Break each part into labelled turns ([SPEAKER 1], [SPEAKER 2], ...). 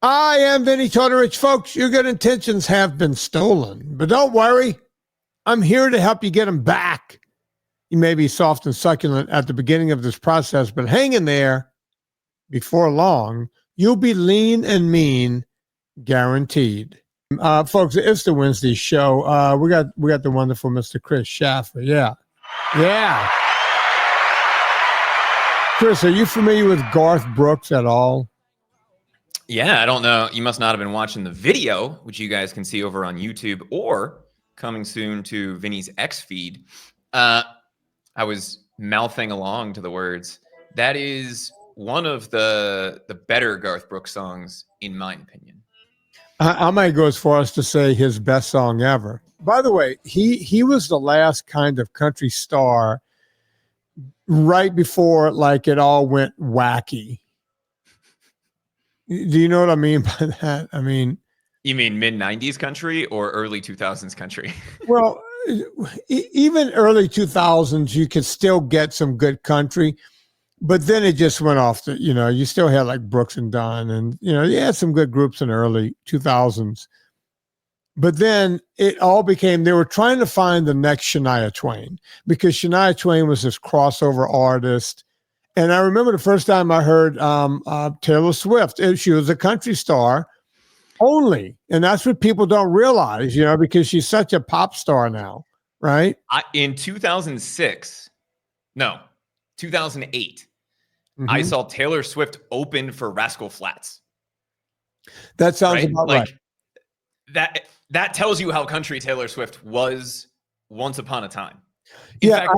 [SPEAKER 1] I am Vinnie Tortorich. Folks, your good intentions have been stolen, but don't worry. I'm here to help you get them back. You may be soft and succulent at the beginning of this process, but hang in there. Before long, you'll be lean and mean, guaranteed. Folks, it's the Wednesday show. We got the wonderful Mr. Chris Shaffer. Yeah. Chris, are you familiar with Garth Brooks at all?
[SPEAKER 2] Yeah, I don't know. You must not have been watching the video, which you guys can see over on YouTube or coming soon to Vinny's X feed. I was mouthing along to the words. That is one of the better Garth Brooks songs, in my opinion.
[SPEAKER 1] I might go as far as to say his best song ever. By the way, he was the last kind of country star right before like it all went wacky. Do you know what I mean by that? I mean,
[SPEAKER 2] you mean mid-90s country or early 2000s country?
[SPEAKER 1] Well, even early 2000s, you could still get some good country, but then it just went off the, you still had like Brooks and Dunn and, you had some good groups in the early 2000s. But then it all became, they were trying to find the next Shania Twain because Shania Twain was this crossover artist. And I remember the first time I heard Taylor Swift, she was a country star only. And that's what people don't realize, because she's such a pop star now, right?
[SPEAKER 2] In 2008, I saw Taylor Swift open for Rascal Flatts.
[SPEAKER 1] That sounds about right.
[SPEAKER 2] That tells you how country Taylor Swift was once upon a time. In fact,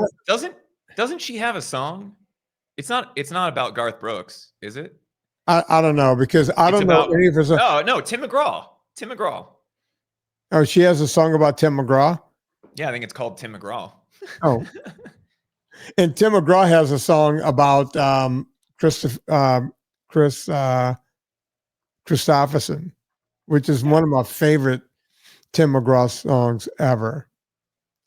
[SPEAKER 2] doesn't she have a song? It's not about Garth Brooks, is it?
[SPEAKER 1] I don't know because I don't know any of her songs.
[SPEAKER 2] No, Tim McGraw. Tim McGraw.
[SPEAKER 1] Oh, she has a song about Tim McGraw?
[SPEAKER 2] Yeah, I think it's called Tim McGraw.
[SPEAKER 1] Oh. And Tim McGraw has a song about Chris Christopherson, which is one of my favorite Tim McGraw songs ever.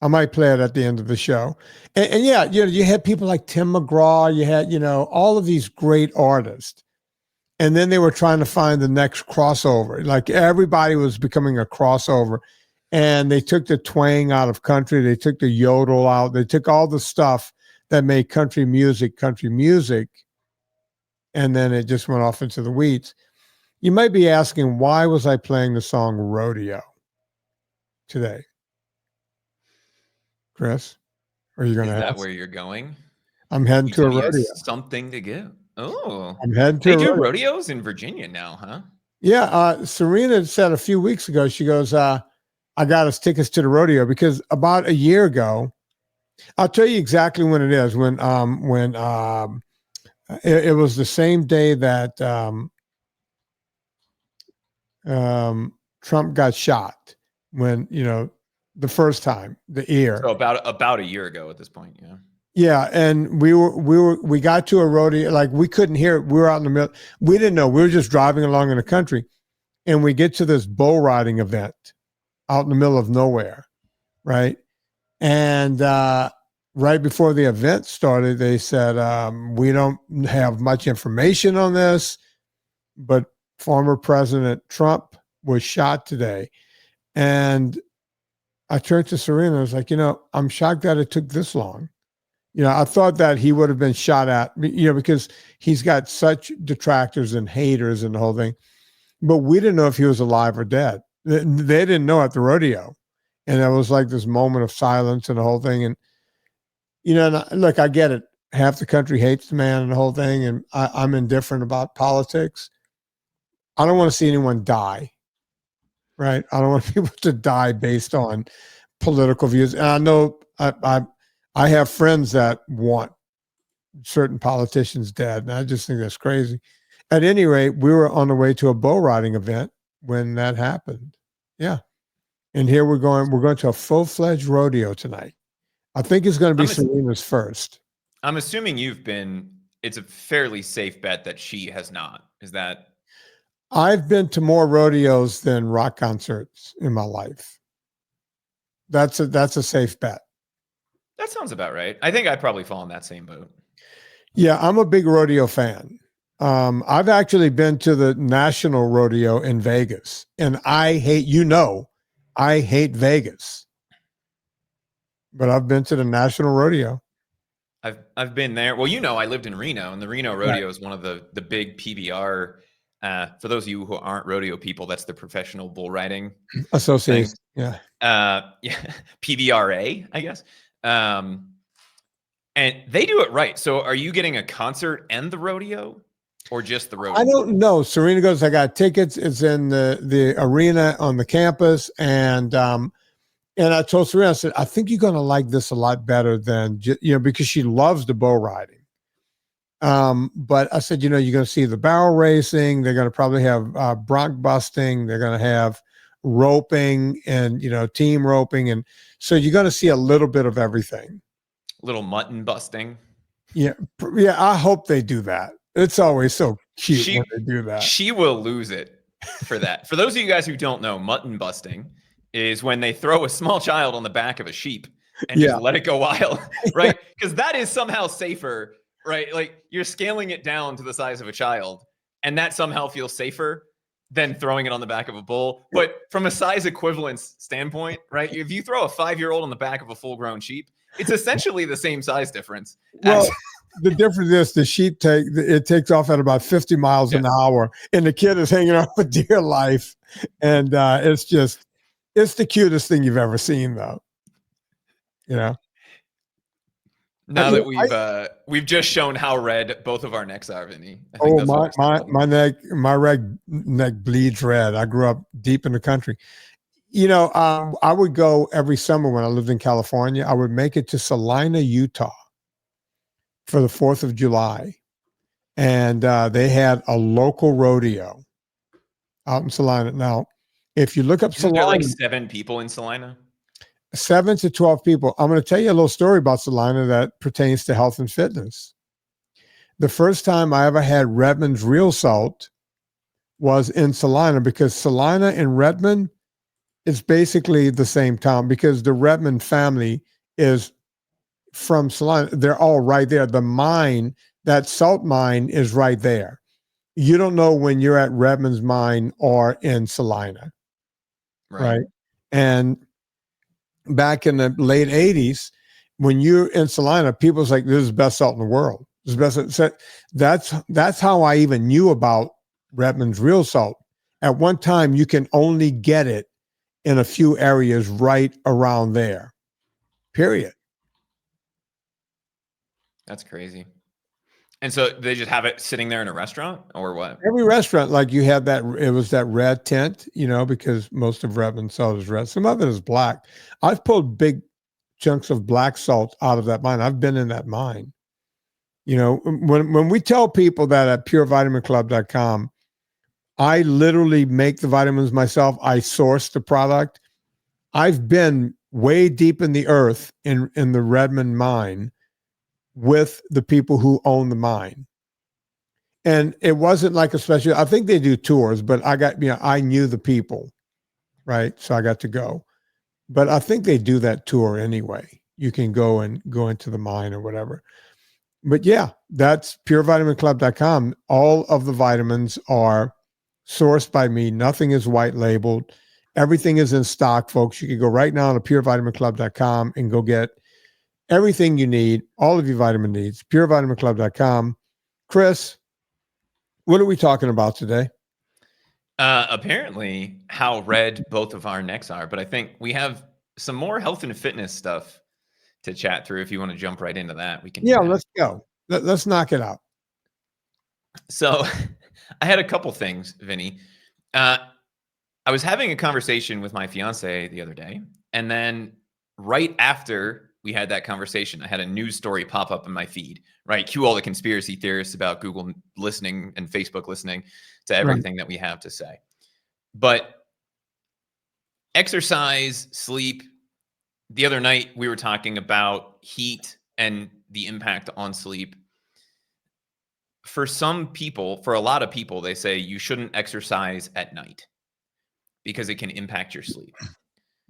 [SPEAKER 1] I might play it at the end of the show. And yeah, you had people like Tim McGraw, you had, all of these great artists. And then they were trying to find the next crossover. Like everybody was becoming a crossover. And they took the twang out of country. They took the yodel out. They took all the stuff that made country music. And then it just went off into the weeds. You might be asking, why was I playing the song Rodeo today? Chris, are you going to ask?
[SPEAKER 2] Is that where you're going?
[SPEAKER 1] I'm heading to a rodeo.
[SPEAKER 2] Something to give. Oh,
[SPEAKER 1] I'm heading to
[SPEAKER 2] they do rodeos in Virginia now, huh?
[SPEAKER 1] Yeah. Serena said a few weeks ago, she goes, I got us tickets to the rodeo because about a year ago, I'll tell you exactly when it is. When it was the same day that Trump got shot. When the first time, the ear.
[SPEAKER 2] So about a year ago at this point, yeah.
[SPEAKER 1] Yeah, and we got to a rodeo, like we couldn't hear it. We were out in the middle. We didn't know. We were just driving along in the country, and we get to this bull riding event out in the middle of nowhere, right? And right before the event started, they said, we don't have much information on this, but former President Trump was shot today. And I turned to Serena and I was like, I'm shocked that it took this long. I thought that he would have been shot at, because he's got such detractors and haters and the whole thing. But we didn't know if he was alive or dead. They didn't know at the rodeo. And it was like this moment of silence and the whole thing. And, look, I get it. Half the country hates the man and the whole thing. And I'm indifferent about politics. I don't want to see anyone die, right? I don't want people to die based on political views. And I know I have friends that want certain politicians dead, and I just think that's crazy. At any rate, we were on the way to a bull riding event when that happened. Yeah. And here we're going to a full-fledged rodeo tonight. I think it's going to be Serena's first.
[SPEAKER 2] I'm assuming it's a fairly safe bet that she has not. Is that?
[SPEAKER 1] I've been to more rodeos than rock concerts in my life. That's a safe bet.
[SPEAKER 2] That sounds about right. I think I'd probably fall in that same boat.
[SPEAKER 1] Yeah, I'm a big rodeo fan. I've actually been to the National Rodeo in Vegas, and I hate, I hate Vegas, but I've been to the National Rodeo.
[SPEAKER 2] I've been there. Well, I lived in Reno, and the Reno
[SPEAKER 1] Right.
[SPEAKER 2] Rodeo is one of the big PBR. For those of you who aren't rodeo people, that's the professional bull riding
[SPEAKER 1] Association.
[SPEAKER 2] thing.
[SPEAKER 1] Yeah.
[SPEAKER 2] Yeah, PBRA, I guess. And they do it right. So, are you getting a concert and the rodeo, or just the rodeo?
[SPEAKER 1] I don't know. Serena goes, I got tickets. It's in the arena on the campus. And I told Serena, I said, I think you're going to like this a lot better than, because she loves the bull riding. But I said, you're going to see the barrel racing. They're going to probably have bronc busting. They're going to have roping and, team roping. And so you're going to see a little bit of everything.
[SPEAKER 2] Little mutton busting.
[SPEAKER 1] Yeah. Yeah. I hope they do that. It's always so cute when they do that.
[SPEAKER 2] She will lose it for that. For those of you guys who don't know, mutton busting is when they throw a small child on the back of a sheep and just let it go wild, right? Because that is somehow safer, right? Like you're scaling it down to the size of a child, and that somehow feels safer than throwing it on the back of a bull. But from a size equivalence standpoint, right? If you throw a 5-year-old on the back of a full-grown sheep, it's essentially the same size difference.
[SPEAKER 1] Well, the difference is the sheep takes off at about 50 miles an hour, and the kid is hanging on for dear life. And it's the cutest thing you've ever seen, though. Now
[SPEAKER 2] that we've just shown how red both of our necks are, Vinny.
[SPEAKER 1] My neck bleeds red. I grew up deep in the country. I would go every summer when I lived in California. I would make it to Salina, Utah for the 4th of July. And they had a local rodeo out in Salina. Now, if you look up
[SPEAKER 2] Salina,
[SPEAKER 1] there are
[SPEAKER 2] like 7 people in Salina.
[SPEAKER 1] 7 to 12 people. I'm going to tell you a little story about Salina that pertains to health and fitness. The first time I ever had Redmond's real salt was in Salina, because Salina and Redmond is basically the same town, because the Redmond family is from Salina. They're all right there. The mine, that salt mine, is right there. You don't know when you're at Redmond's mine or in Salina. Right. And back in the late 80s, when you're in Salina, people's like, this is the best salt in the world. This is the best. That's how I even knew about Redmond's real salt. At one time, you can only get it in a few areas right around there. Period.
[SPEAKER 2] That's crazy. And so they just have it sitting there in a restaurant, or what?
[SPEAKER 1] Every restaurant, like you had that, it was that red tint, because most of Redmond salt is red. Some of it is black. I've pulled big chunks of black salt out of that mine. I've been in that mine. When we tell people that at purevitaminclub.com, I literally make the vitamins myself. I source the product. I've been way deep in the earth in the Redmond mine with the people who own the mine. And it wasn't like a special, I think they do tours, but I knew the people, right? So I got to go. But I think they do that tour anyway. You can go into the mine or whatever. But yeah, that's purevitaminclub.com. All of the vitamins are sourced by me. Nothing is white labeled. Everything is in stock, folks. You can go right now to purevitaminclub.com and go get everything you need, all of your vitamin needs, purevitaminclub.com. Chris, what are we talking about today?
[SPEAKER 2] Apparently how red both of our necks are, but I think we have some more health and fitness stuff to chat through. If you want to jump right into that, we can.
[SPEAKER 1] Yeah, let's go. Let's knock it out.
[SPEAKER 2] So I had a couple things, Vinny. I was having a conversation with my fiance the other day, and then right after we had that conversation, I had a news story pop up in my feed, right? Cue all the conspiracy theorists about Google listening and Facebook listening to everything that we have to say. But exercise, sleep. The other night we were talking about heat and the impact on sleep. For some people, for a lot of people, they say you shouldn't exercise at night because it can impact your sleep.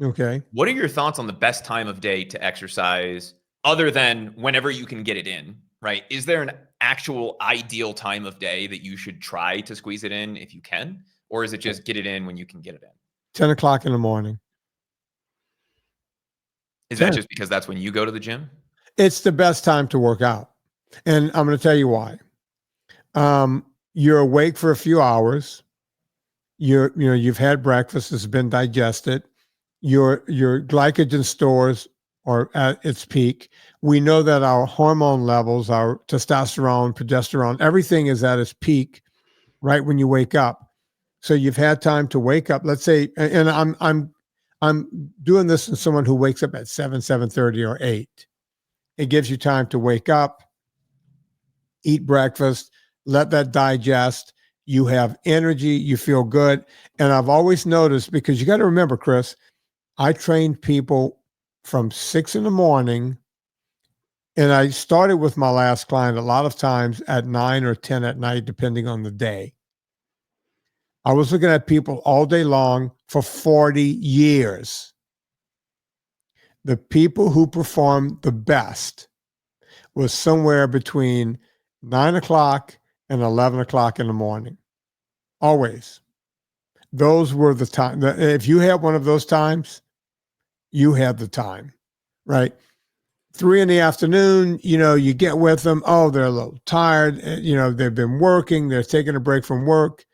[SPEAKER 1] Okay.
[SPEAKER 2] What are your thoughts on the best time of day to exercise other than whenever you can get it in, right? Is there an actual ideal time of day that you should try to squeeze it in if you can? Or is it just get it in when you can get it in?
[SPEAKER 1] 10 o'clock in the morning.
[SPEAKER 2] Is
[SPEAKER 1] 10.
[SPEAKER 2] that just because that's when you go to the gym?
[SPEAKER 1] It's the best time to work out. And I'm going to tell you why. You're awake for a few hours. You've had breakfast, it's been digested. Your glycogen stores are at its peak. We know that our hormone levels, our testosterone, progesterone, everything is at its peak right when you wake up. So you've had time to wake up. Let's say, and I'm doing this in someone who wakes up at 7:30 or 8. It gives you time to wake up, eat breakfast, let that digest. You have energy, you feel good. And I've always noticed, because you got to remember, Chris, I trained people from 6 in the morning, and I started with my last client a lot of times at 9 or 10 at night, depending on the day. I was looking at people all day long for 40 years. The people who performed the best was somewhere between 9 o'clock and 11 o'clock in the morning. Always. Those were the time. If you had one of those times, you had the time, right? 3 in the afternoon, you get with them. Oh, they're a little tired. They've been working. They're taking a break from work.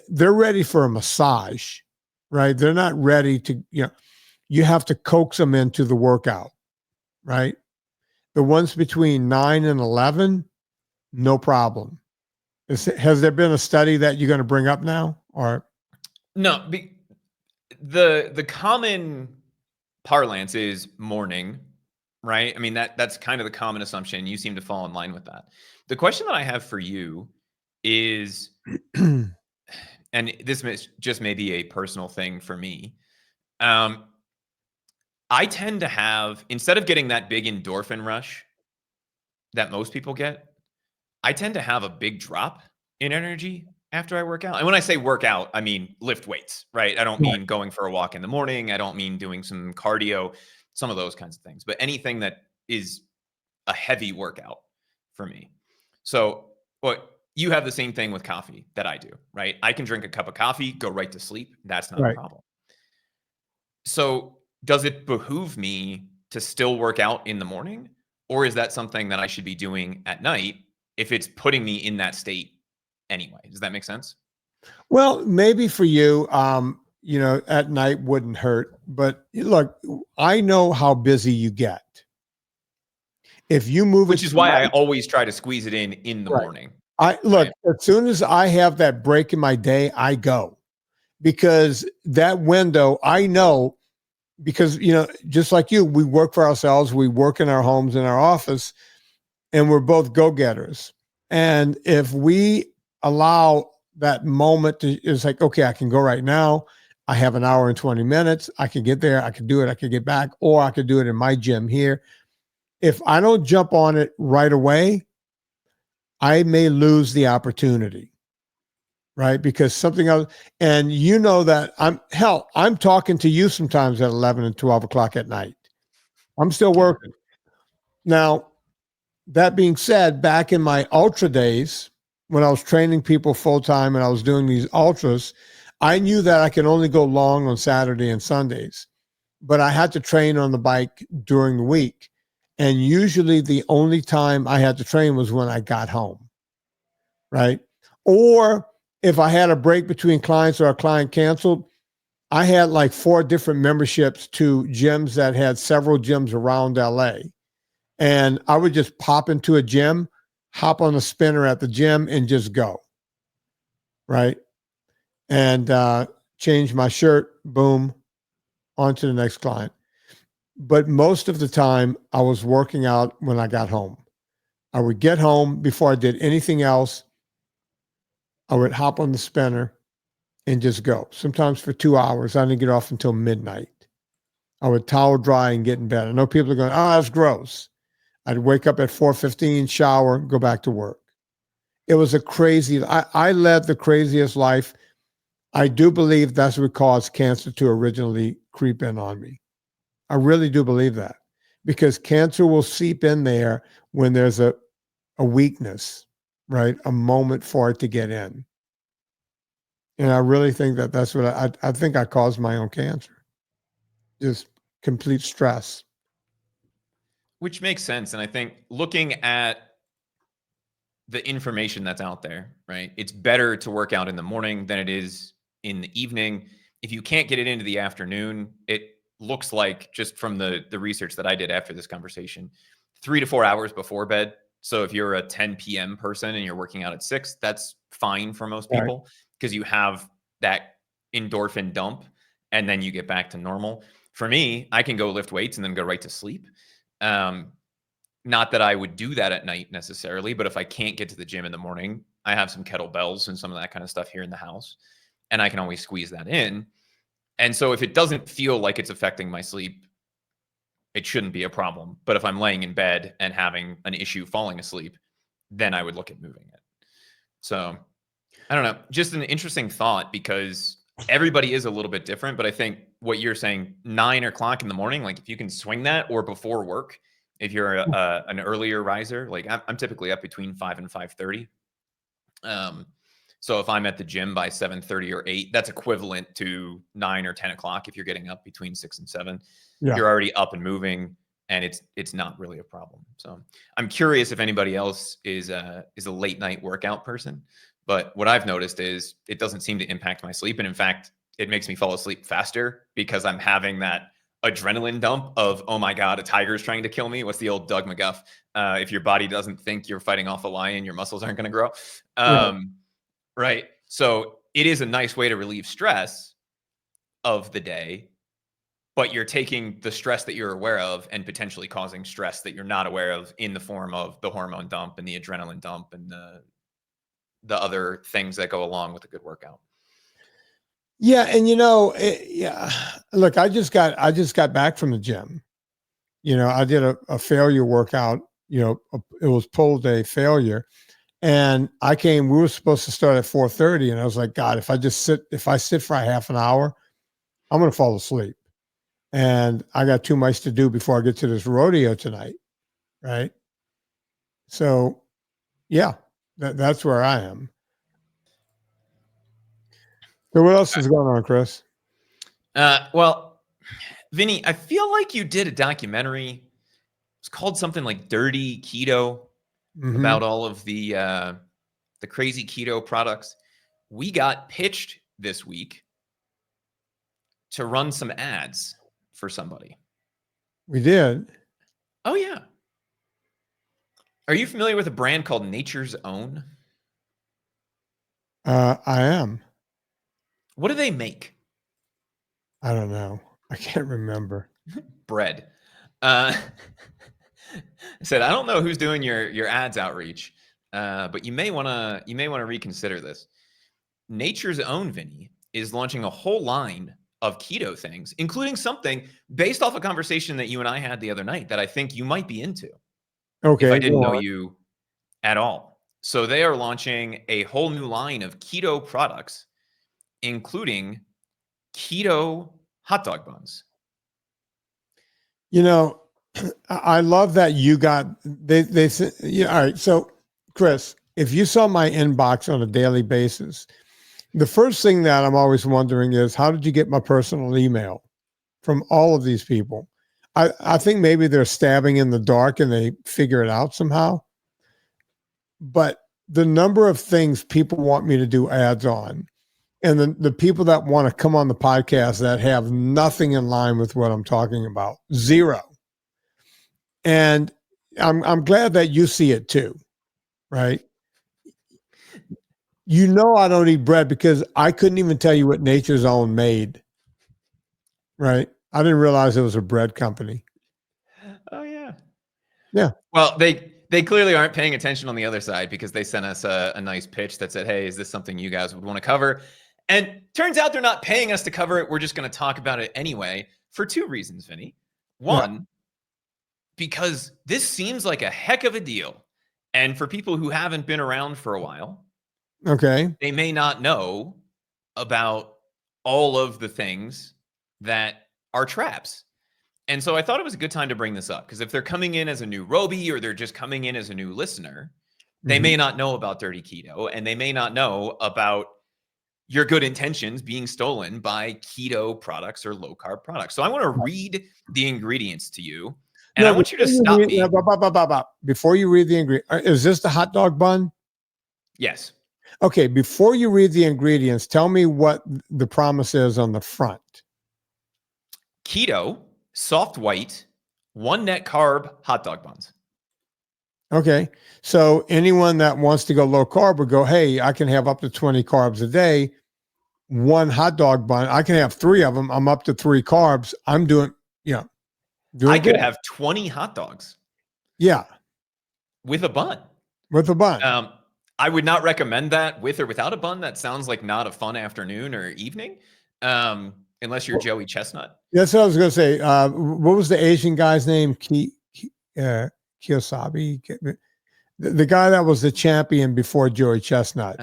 [SPEAKER 1] They're ready for a massage, right? They're not ready to, you have to coax them into the workout, right? The ones between 9 and 11, no problem. Has there been a study that you're going to bring up now, or?
[SPEAKER 2] No, the common parlance is morning, right? I mean, that's kind of the common assumption. You seem to fall in line with that. The question that I have for you is, and this just may be a personal thing for me. I tend to have, instead of getting that big endorphin rush that most people get, I tend to have a big drop in energy after I work out. And when I say work out, I mean lift weights, right? I don't mean going for a walk in the morning. I don't mean doing some cardio, some of those kinds of things, but anything that is a heavy workout for me. So, you have the same thing with coffee that I do, right? I can drink a cup of coffee, go right to sleep. That's not a problem. So, does it behoove me to still work out in the morning? Or is that something that I should be doing at night if it's putting me in that state anyway? Does that make sense?
[SPEAKER 1] Well, maybe for you, at night wouldn't hurt. But look, I know how busy you get. If you move
[SPEAKER 2] Which is why I always try to squeeze it in the morning.
[SPEAKER 1] As soon as I have that break in my day, I go, because that window, I know, because, just like you, we work for ourselves, we work in our homes, in our office, and we're both go-getters. And if we allow that moment it's like, okay, I can go right now. I have an hour and 20 minutes. I can get there. I can do it. I can get back, or I could do it in my gym here. If I don't jump on it right away, I may lose the opportunity, right? Because something else, and that I'm talking to you sometimes at 11 and 12 o'clock at night. I'm still working. Now, that being said, back in my ultra days, when I was training people full time and I was doing these ultras, I knew that I could only go long on Saturday and Sundays, but I had to train on the bike during the week. And usually the only time I had to train was when I got home, right? Or if I had a break between clients or a client canceled, I had like 4 different memberships to gyms that had several gyms around LA. And I would just pop into a gym, hop on the spinner at the gym, and just go, right? And change my shirt, boom, on to the next client. But most of the time, I was working out when I got home. I would get home before I did anything else. I would hop on the spinner and just go. Sometimes for 2 hours. I didn't get off until midnight. I would towel dry and get in bed. I know people are going, oh, that's gross. I'd wake up at 4:15, shower, go back to work. It was a crazy, I led the craziest life. I do believe that's what caused cancer to originally creep in on me. I really do believe that, because cancer will seep in there when there's a a weakness, right? A moment for it to get in. And I really think that that's what I think I caused my own cancer. Just complete stress.
[SPEAKER 2] Which makes sense. And I think looking at the information that's out there, right? It's better to work out in the morning than it is in the evening. If you can't get it into the afternoon, it looks like, just from the research that I did after this conversation, 3 to 4 hours before bed. So if you're a 10 p.m. person and you're working out at 6, that's fine for most
[SPEAKER 1] Right.
[SPEAKER 2] people, because you have that endorphin dump and then you get back to normal. For me, I can go lift weights and then go right to sleep. Not that I would do that at night necessarily, but if I can't get to the gym in the morning, I have some kettlebells and some of that kind of stuff here in the house, and I can always squeeze that in. And so if it doesn't feel like it's affecting my sleep, it shouldn't be a problem. But if I'm laying in bed and having an issue falling asleep, then I would look at moving it. So I don't know, just an interesting thought, because everybody is a little bit different. But I think what you're saying, 9 o'clock in the morning, like if you can swing that, or before work, if you're an earlier riser, like I'm typically up between 5 and 5:30. So if I'm at the gym by 7:30 or 8, that's equivalent to 9 or 10 o'clock. If you're getting up between 6 and 7,
[SPEAKER 1] Yeah.
[SPEAKER 2] you're already up and moving, and it's not really a problem. So I'm curious if anybody else is a late night workout person. But what I've noticed is it doesn't seem to impact my sleep. And in fact, it makes me fall asleep faster, because I'm having that adrenaline dump of, oh my God, a tiger's trying to kill me. What's the old Doug McGuff? If your body doesn't think you're fighting off a lion, your muscles aren't going to grow. Right. So it is a nice way to relieve stress of the day, but you're taking the stress that you're aware of and potentially causing stress that you're not aware of, in the form of the hormone dump and the adrenaline dump and the other things that go along with a good workout.
[SPEAKER 1] Yeah, and yeah. Look, I just got back from the gym. I did a failure workout. It was pull day failure, and I came. We were supposed to start at 4:30, and I was like, God, if I sit for a half an hour, I'm going to fall asleep, and I got too much to do before I get to this rodeo tonight, right? So, yeah, that's where I am. So, what else is going on, Chris?
[SPEAKER 2] Well, Vinnie, I feel like you did a documentary. It's called something like Dirty Keto, about all of the crazy keto products. We got pitched this week to run some ads for somebody.
[SPEAKER 1] We did.
[SPEAKER 2] Oh, yeah. Are you familiar with a brand called Nature's Own?
[SPEAKER 1] I am.
[SPEAKER 2] What do they make?
[SPEAKER 1] I don't know. I can't remember.
[SPEAKER 2] Bread. I said, I don't know who's doing your ads outreach, but you may want to reconsider this. Nature's Own, Vinnie, is launching a whole line of keto things, including something based off a conversation that you and I had the other night that I think you might be into.
[SPEAKER 1] Okay.
[SPEAKER 2] If I didn't know you at all. So they are launching a whole new line of keto products, including keto hot dog buns.
[SPEAKER 1] I love that you got they all right. So, Chris, if you saw my inbox on a daily basis, the first thing that I'm always wondering is, how did you get my personal email from all of these people? I think maybe they're stabbing in the dark and they figure it out somehow. But the number of things people want me to do ads on, and the people that want to come on the podcast that have nothing in line with what I'm talking about, zero. And I'm glad that you see it too, right? I don't eat bread because I couldn't even tell you what Nature's Own made, right? I didn't realize it was a bread company.
[SPEAKER 2] Oh, yeah.
[SPEAKER 1] Yeah.
[SPEAKER 2] Well, they clearly aren't paying attention on the other side, because they sent us a nice pitch that said, hey, is this something you guys would want to cover? And turns out they're not paying us to cover it. We're just going to talk about it anyway, for 2 reasons, Vinnie. One, because this seems like a heck of a deal. And for people who haven't been around for a while,
[SPEAKER 1] okay,
[SPEAKER 2] they may not know about all of the things that are traps. And so I thought it was a good time to bring this up, because if they're coming in as a new Roby, or they're just coming in as a new listener, They may not know about dirty keto, and they may not know about your good intentions being stolen by keto products or low carb products. So I want to read the ingredients to you, and I want you to stop me.
[SPEAKER 1] Before you read the ingredient, is this the hot dog bun?
[SPEAKER 2] Yes.
[SPEAKER 1] Okay, before you read the ingredients, tell me what the promise is on the front.
[SPEAKER 2] Keto, soft white, 1 net carb hot dog buns.
[SPEAKER 1] Okay, so anyone that wants to go low carb would go, hey, I can have up to 20 carbs a day. 1 hot dog bun, I can have 3 of them. I'm up to 3 carbs. I'm doing,
[SPEAKER 2] I could have 20 hot dogs.
[SPEAKER 1] Yeah.
[SPEAKER 2] With a bun.
[SPEAKER 1] With a bun.
[SPEAKER 2] I would not recommend that with or without a bun. That sounds like not a fun afternoon or evening, unless you're Joey Chestnut.
[SPEAKER 1] That's what I was going to say. What was the Asian guy's name? Kiyosabi? The guy that was the champion before Joey Chestnut.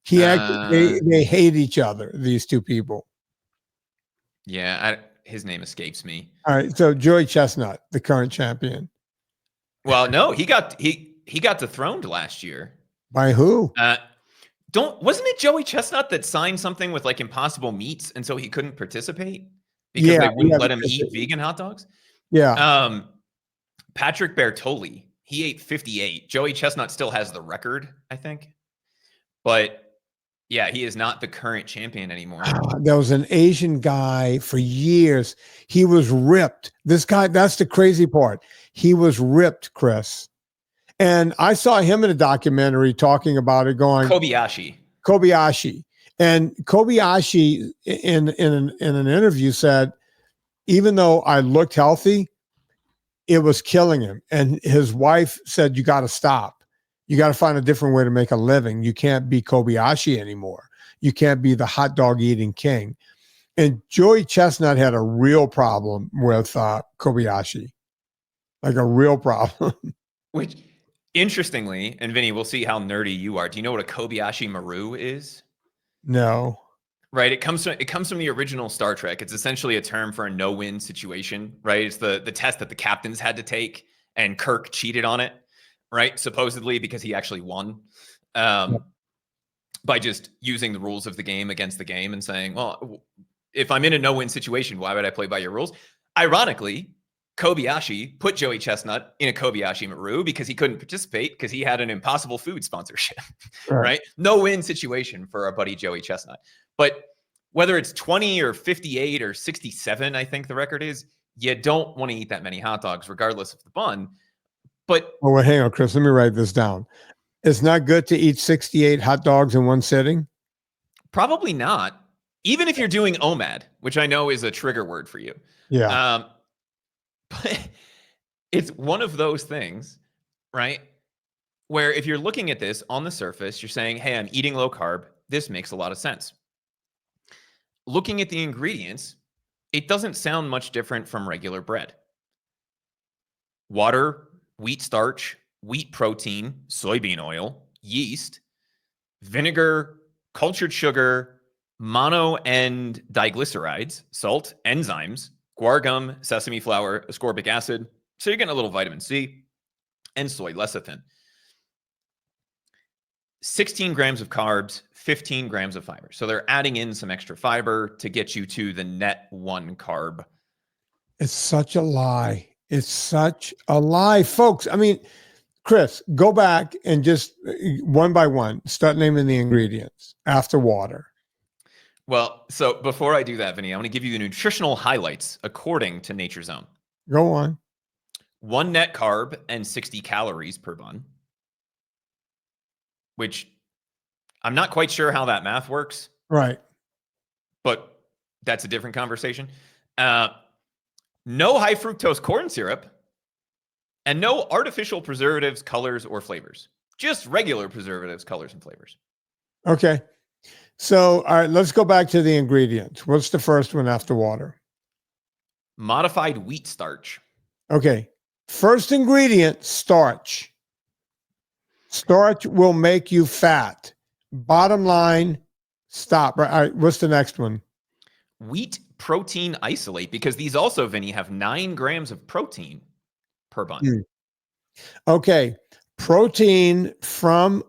[SPEAKER 1] They hate each other, these two people.
[SPEAKER 2] Yeah, his name escapes me.
[SPEAKER 1] All right, so Joey Chestnut, the current champion.
[SPEAKER 2] Well, no, he got dethroned last year.
[SPEAKER 1] By who?
[SPEAKER 2] Wasn't it Joey Chestnut that signed something with like Impossible Meats, and so he couldn't participate because they wouldn't let him eat vegan hot dogs?
[SPEAKER 1] Yeah.
[SPEAKER 2] Patrick Bertoli, he ate 58. Joey Chestnut still has the record, I think. But yeah, he is not the current champion anymore.
[SPEAKER 1] There was an Asian guy for years. He was ripped. This guy, that's the crazy part. He was ripped, Chris. And I saw him in a documentary talking about it, going Kobayashi. And Kobayashi in an interview said, even though I looked healthy, it was killing him. And his wife said, you got to stop. You got to find a different way to make a living. You can't be Kobayashi anymore. You can't be the hot dog eating king. And Joey Chestnut had a real problem with Kobayashi, like a real problem.
[SPEAKER 2] Which, interestingly, and Vinny, we'll see how nerdy you are. Do you know what a Kobayashi Maru is?
[SPEAKER 1] No.
[SPEAKER 2] Right. It comes from the original Star Trek. It's essentially a term for a no-win situation, right? It's the test that the captains had to take, and Kirk cheated on it, right? Supposedly because he actually won by just using the rules of the game against the game and saying, well, if I'm in a no-win situation, why would I play by your rules? Ironically, Kobayashi put Joey Chestnut in a Kobayashi Maru because he couldn't participate because he had an Impossible Food sponsorship, right? No-win situation for our buddy Joey Chestnut. But whether it's 20 or 58 or 67, I think the record is, you don't want to eat that many hot dogs, regardless of the bun. But
[SPEAKER 1] well, hang on, Chris. Let me write this down. It's not good to eat 68 hot dogs in one sitting?
[SPEAKER 2] Probably not. Even if you're doing OMAD, which I know is a trigger word for you.
[SPEAKER 1] Yeah.
[SPEAKER 2] But it's one of those things, right? Where if you're looking at this on the surface, you're saying, hey, I'm eating low carb. This makes a lot of sense. Looking at the ingredients, it doesn't sound much different from regular bread. Water, wheat starch, wheat protein, soybean oil, yeast, vinegar, cultured sugar, mono and diglycerides, salt, enzymes, guar gum, sesame flour, ascorbic acid. So you're getting a little vitamin C, and soy lecithin. 16 grams of carbs, 15 grams of fiber. So they're adding in some extra fiber to get you to the net 1 carb.
[SPEAKER 1] It's such a lie. It's such a lie, folks. I mean, Chris, go back and just one by one, start naming the ingredients after water.
[SPEAKER 2] Well, so before I do that, Vinny, I want to give you the nutritional highlights according to Nature's Own.
[SPEAKER 1] Go on.
[SPEAKER 2] 1 net carb and 60 calories per bun, which I'm not quite sure how that math works.
[SPEAKER 1] Right.
[SPEAKER 2] But that's a different conversation. No high fructose corn syrup, and no artificial preservatives, colors, or flavors. Just regular preservatives, colors, and flavors.
[SPEAKER 1] Okay. So, all right, let's go back to the ingredients. What's the first one after water?
[SPEAKER 2] Modified wheat starch.
[SPEAKER 1] Okay. First ingredient, starch. Starch will make you fat. Bottom line, stop. All right, what's the next one?
[SPEAKER 2] Wheat protein isolate, because these also, Vinny, have 9 grams of protein per bun.
[SPEAKER 1] Okay. protein from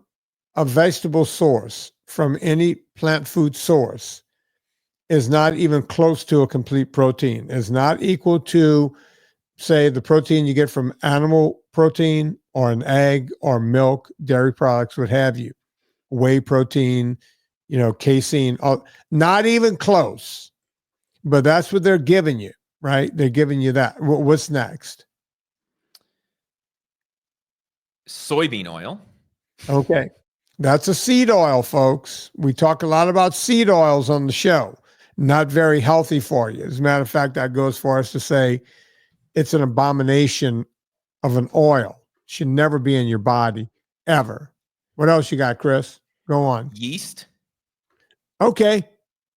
[SPEAKER 1] a vegetable source, from any plant food source, is not even close to a complete protein. Is not equal to, say, the protein you get from animal protein or an egg or milk, dairy products, what have you, whey protein, casein, not even close. But that's what they're giving you, right? They're giving you that. What's next?
[SPEAKER 2] Soybean oil.
[SPEAKER 1] Okay. That's a seed oil, folks. We talk a lot about seed oils on the show. Not very healthy for you. As a matter of fact, that goes for us to say it's an abomination of an oil. Should never be in your body, ever. What else you got, Chris? Go on.
[SPEAKER 2] Yeast.
[SPEAKER 1] Okay.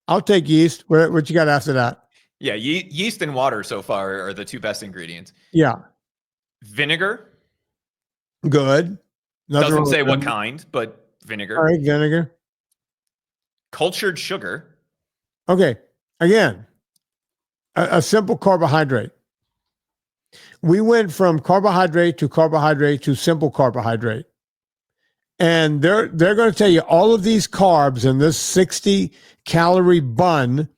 [SPEAKER 1] I'll take yeast. What you got after that?
[SPEAKER 2] Yeah, yeast and water so far are the two best ingredients.
[SPEAKER 1] Yeah.
[SPEAKER 2] Vinegar.
[SPEAKER 1] Good. Nothing
[SPEAKER 2] Doesn't say what
[SPEAKER 1] vinegar.
[SPEAKER 2] kind, but vinegar.
[SPEAKER 1] All right, vinegar.
[SPEAKER 2] Cultured sugar.
[SPEAKER 1] Okay. Again, a simple carbohydrate. We went from carbohydrate to simple carbohydrate. And they're going to tell you all of these carbs in this 60-calorie bun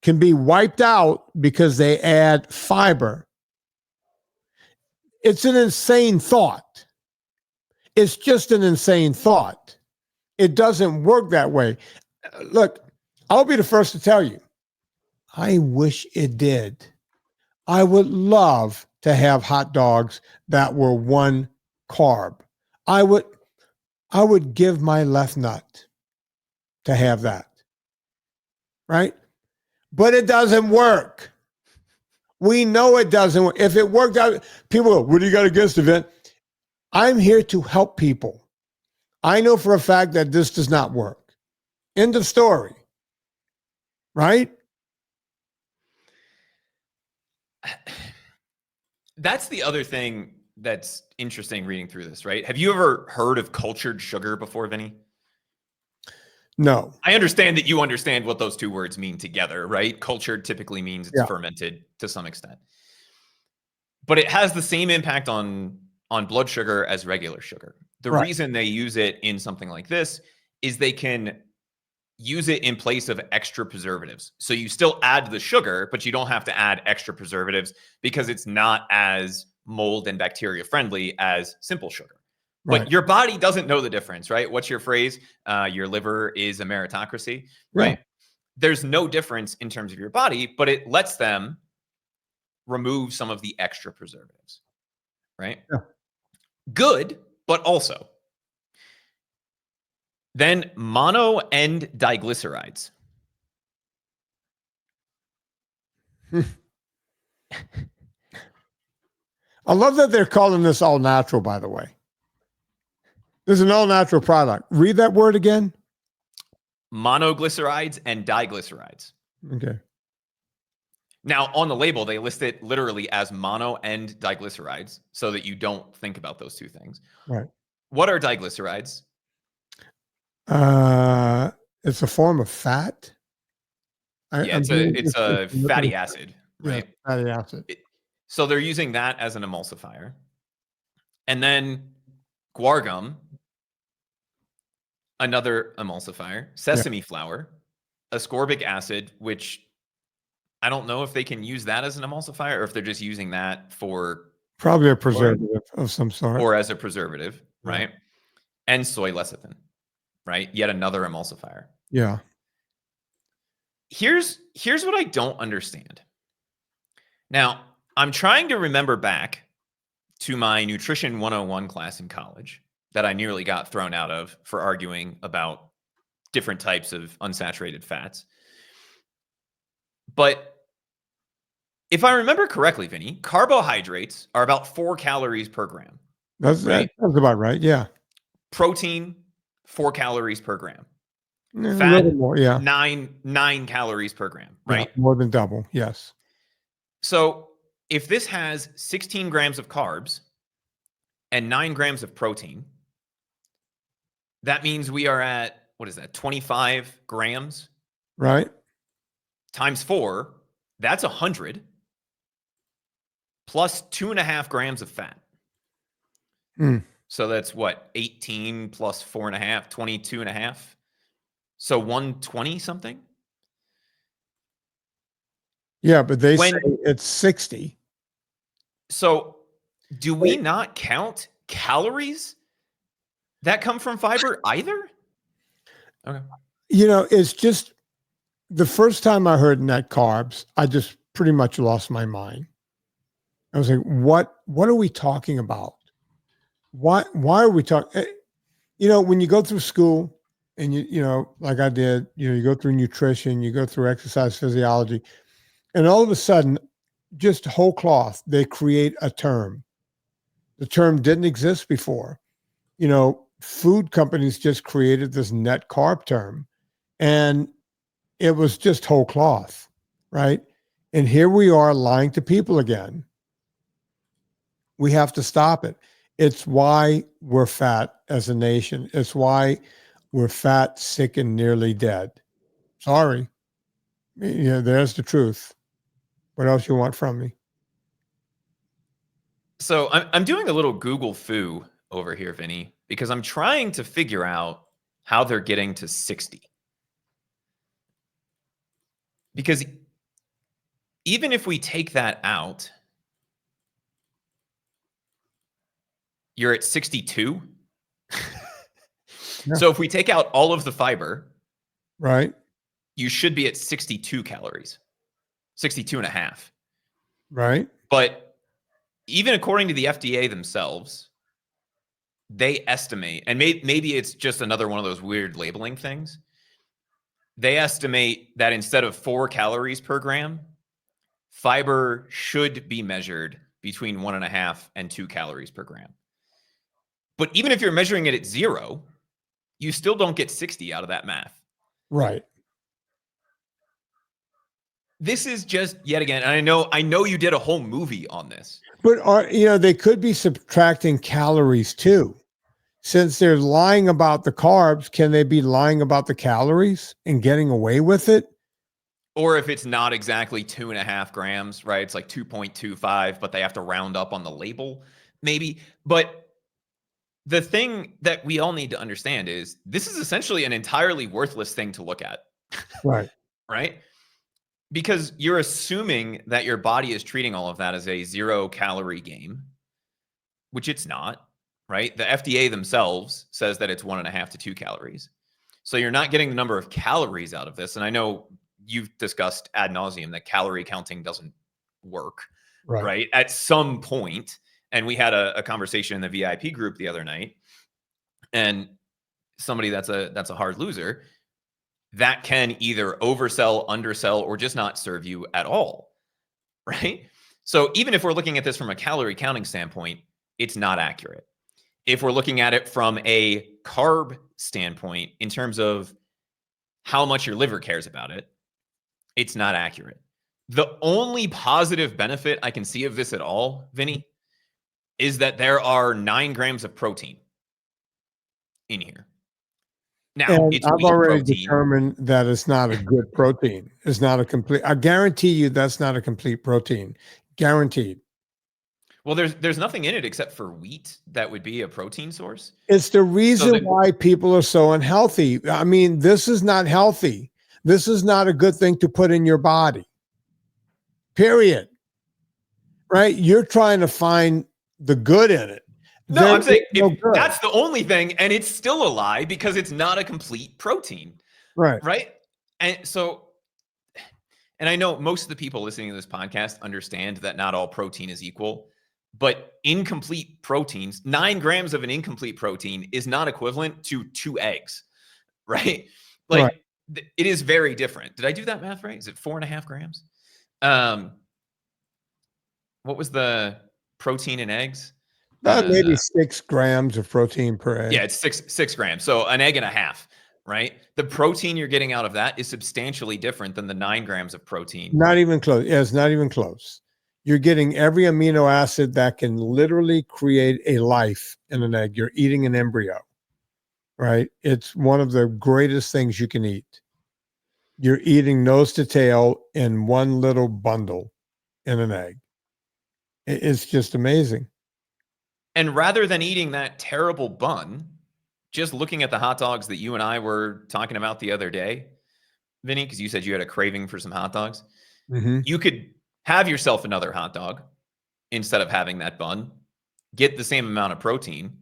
[SPEAKER 1] can be wiped out because they add fiber. It's an insane thought. It's just an insane thought. It doesn't work that way. Look, I'll be the first to tell you, I wish it did. I would love to have hot dogs that were one carb. I would give my left nut to have that. Right? But it doesn't work. We know it doesn't work. If it worked out, people go, what do you got against it? I'm here to help people. I know for a fact that this does not work. End of story. Right?
[SPEAKER 2] That's the other thing that's interesting reading through this, right? Have you ever heard of cultured sugar before, Vinny?
[SPEAKER 1] No.
[SPEAKER 2] I understand that you understand what those two words mean together, right? Cultured typically means it's fermented to some extent. But it has the same impact on blood sugar as regular sugar. The reason they use it in something like this is they can use it in place of extra preservatives. So you still add the sugar, but you don't have to add extra preservatives because it's not as mold and bacteria friendly as simple sugar. But your body doesn't know the difference, right? What's your phrase? Your liver is a meritocracy, right? There's no difference in terms of your body, but it lets them remove some of the extra preservatives, right? Good, but also. Then mono and diglycerides.
[SPEAKER 1] I love that they're calling this all natural, by the way. This is an all natural product. Read that word again.
[SPEAKER 2] Monoglycerides and diglycerides.
[SPEAKER 1] Okay.
[SPEAKER 2] Now, on the label, they list it literally as mono and diglycerides so that you don't think about those two things.
[SPEAKER 1] Right.
[SPEAKER 2] What are diglycerides?
[SPEAKER 1] It's a form of fat.
[SPEAKER 2] It's a fatty acid, right?
[SPEAKER 1] Yeah, fatty acid.
[SPEAKER 2] So they're using that as an emulsifier. And then guar gum, another emulsifier, sesame flour, ascorbic acid, which I don't know if they can use that as an emulsifier or if they're just using that for
[SPEAKER 1] probably a preservative of some sort.
[SPEAKER 2] Or as a preservative, right? And soy lecithin, right? Yet another emulsifier.
[SPEAKER 1] Yeah.
[SPEAKER 2] Here's what I don't understand. Now, I'm trying to remember back to my Nutrition 101 class in college that I nearly got thrown out of for arguing about different types of unsaturated fats. But if I remember correctly, Vinny, carbohydrates are about 4 calories per gram.
[SPEAKER 1] That's about right. Yeah.
[SPEAKER 2] Protein, 4 calories per gram.
[SPEAKER 1] Fat, more,
[SPEAKER 2] 9 calories per gram, right?
[SPEAKER 1] Yeah, more than double. Yes.
[SPEAKER 2] So if this has 16 grams of carbs and 9 grams of protein, that means we are at, 25 grams?
[SPEAKER 1] Right.
[SPEAKER 2] Times 4, that's 100 plus 2.5 grams of fat. So that's what, 18 plus 4.5, 22.5. So 120 something.
[SPEAKER 1] Yeah, but they say
[SPEAKER 2] When
[SPEAKER 1] it's 60.
[SPEAKER 2] so do we not count calories that come from fiber either? Okay.
[SPEAKER 1] You know, it's just the first time I heard net carbs, I just pretty much lost my mind. I was like, what are we talking about? Why are we talking? You know, when you go through school and you know, like I did, you know, you go through nutrition, you go through exercise physiology, and all of a sudden, just whole cloth, they create a term. The term didn't exist before. You know, food companies just created this net carb term, and it was just whole cloth, right? And here we are lying to people again. We have to stop it. It's why we're fat as a nation. It's why we're fat, sick, and nearly dead. Sorry. You know, there's the truth. What else you want from me?
[SPEAKER 2] So I'm doing a little Google foo over here, Vinny, because I'm trying to figure out how they're getting to 60. Because even if we take that out, you're at 62.
[SPEAKER 1] Yeah.
[SPEAKER 2] So if we take out all of the fiber,
[SPEAKER 1] Right.
[SPEAKER 2] you should be at 62 calories, 62 and a half.
[SPEAKER 1] Right.
[SPEAKER 2] But even according to the FDA themselves, they estimate, and maybe it's just another one of those weird labeling things. They estimate that instead of 4 calories per gram, fiber should be measured between 1.5 and 2 calories per gram. But even if you're measuring it at 0, you still don't get 60 out of that math.
[SPEAKER 1] Right.
[SPEAKER 2] This is just yet again, and I know you did a whole movie on this.
[SPEAKER 1] But you know, they could be subtracting calories too. Since they're lying about the carbs, can they be lying about the calories and getting away with it?
[SPEAKER 2] Or if it's not exactly 2.5 grams, right? It's like 2.25, but they have to round up on the label, maybe. But the thing that we all need to understand is this is essentially an entirely worthless thing to look at,
[SPEAKER 1] Right.
[SPEAKER 2] right? Because you're assuming that your body is treating all of that as a 0-calorie game, which it's not, right? The FDA themselves says that it's 1.5 to 2 calories. So you're not getting the number of calories out of this. And I know you've discussed ad nauseum that calorie counting doesn't work, right? At some point, and we had a conversation in the VIP group the other night, and somebody that's a hard loser, that can either oversell, undersell, or just not serve you at all, right? So even if we're looking at this from a calorie counting standpoint, it's not accurate. If we're looking at it from a carb standpoint, in terms of how much your liver cares about it, it's not accurate. The only positive benefit I can see of this at all, Vinny, is that there are 9 grams of protein in here. Now,
[SPEAKER 1] And
[SPEAKER 2] it's
[SPEAKER 1] I've
[SPEAKER 2] wheat
[SPEAKER 1] already
[SPEAKER 2] protein.
[SPEAKER 1] determined that it's not a good protein. It's not a complete. I guarantee you that's not a complete protein. Guaranteed.
[SPEAKER 2] Well, there's nothing in it except for wheat that would be a protein source.
[SPEAKER 1] It's the
[SPEAKER 2] So
[SPEAKER 1] reason why people are so unhealthy. I mean, this is not healthy. This is not a good thing to put in your body. Period. Right? You're trying to find the good in it.
[SPEAKER 2] no,
[SPEAKER 1] There
[SPEAKER 2] I'm saying
[SPEAKER 1] is no
[SPEAKER 2] if
[SPEAKER 1] good.
[SPEAKER 2] that's the only thing, and it's still a lie because it's not a complete protein,
[SPEAKER 1] Right.
[SPEAKER 2] right? And so, and I know most of the people listening to this podcast understand that not all protein is equal, but incomplete proteins, 9 grams of an incomplete protein is not equivalent to 2 eggs, right?
[SPEAKER 1] Right.
[SPEAKER 2] Like it is very different. Did I do that math right? Is it 4.5 grams? Um, what was the protein in eggs?
[SPEAKER 1] Maybe 6 grams of protein per egg.
[SPEAKER 2] Yeah, it's 6 grams. So an egg and a half, right? The protein you're getting out of that is substantially different than the 9 grams of protein.
[SPEAKER 1] Not even close. Yeah, it's not even close. You're getting every amino acid that can literally create a life in an egg. You're eating an embryo, right? It's one of the greatest things you can eat. You're eating nose to tail in one little bundle in an egg. It's just amazing.
[SPEAKER 2] And rather than eating that terrible bun, just looking at the hot dogs that you and I were talking about the other day, Vinny, because you said you had a craving for some hot dogs, you could have yourself another hot dog instead of having that bun, get the same amount of protein,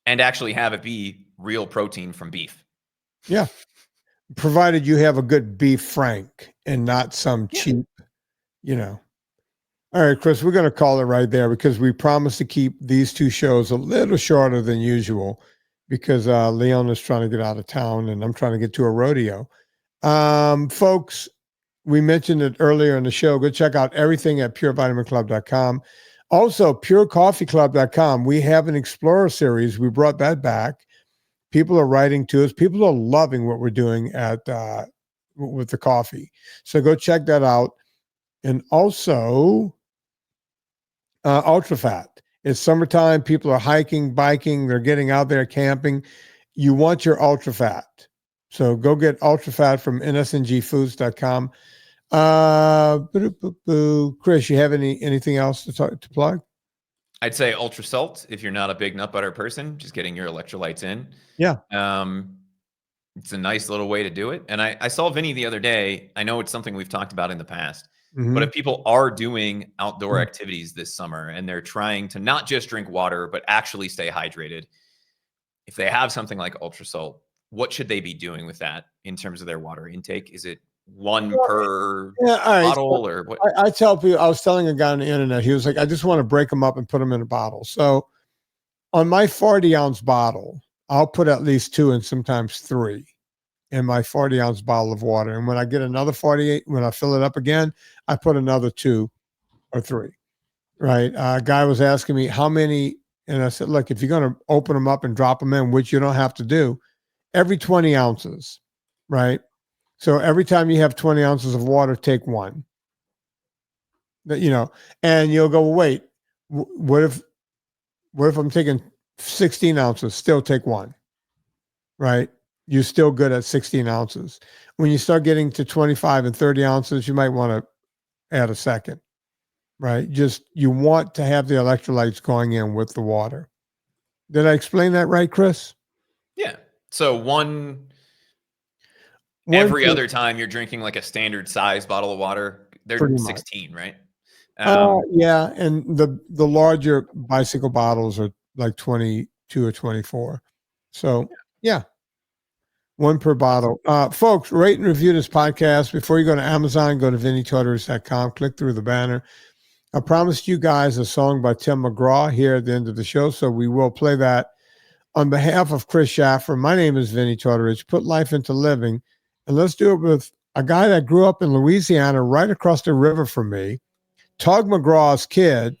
[SPEAKER 2] and actually have it be real protein from beef.
[SPEAKER 1] Yeah. Provided you have a good beef frank and not some cheap, you know. All right, Chris, we're going to call it right there because we promised to keep these two shows a little shorter than usual because Leon is trying to get out of town and I'm trying to get to a rodeo. Folks, we mentioned it earlier in the show. Go check out everything at purevitaminclub.com. Also, purecoffeeclub.com. We have an Explorer series. We brought that back. People are writing to us. People are loving what we're doing at with the coffee. So go check that out. And also, UltraFat. It's summertime. People are hiking, biking. They're getting out there camping. You want your UltraFat. So go get UltraFat from nsngfoods.com. Chris, you have anything else to plug?
[SPEAKER 2] I'd say Ultra Salt if you're not a big nut butter person, just getting your electrolytes in.
[SPEAKER 1] Yeah.
[SPEAKER 2] It's a nice little way to do it. And I saw Vinny the other day. I know it's something we've talked about in the past, but if people are doing outdoor activities this summer and they're trying to not just drink water, but actually stay hydrated, if they have something like Ultra Salt, what should they be doing with that in terms of their water intake? Is it one per bottle or what?
[SPEAKER 1] I tell people, I was telling a guy on the internet, he was like, I just want to break them up and put them in a bottle. So on my 40-ounce bottle, I'll put at least 2 and sometimes 3 in my 40-ounce bottle of water. And when I get another 48, when I fill it up again, I put another 2 or 3, right? A guy was asking me how many, and I said, look, if you're going to open them up and drop them in, which you don't have to do, every 20 ounces, right? So every time you have 20 ounces of water, take 1. And you'll go, wait, what if I'm taking 16 ounces? Still take 1, right? You're still good at 16 ounces. When you start getting to 25 and 30 ounces, you might want to add a second, right? Just you want to have the electrolytes going in with the water. Did I explain that right, Chris?
[SPEAKER 2] Yeah. So one every other time you're drinking like a standard size bottle of water, they're 16, right?
[SPEAKER 1] Yeah, and the larger bicycle bottles are like 22 or 24. So yeah, 1 per bottle. Folks, rate and review this podcast. Before you go to Amazon, go to VinnieTortorich.com, click through the banner. I promised you guys a song by Tim McGraw here at the end of the show, so we will play that. On behalf of Chris Shaffer, my name is Vinnie Tortorich. Put life into living. And let's do it with a guy that grew up in Louisiana right across the river from me, Tug McGraw's kid,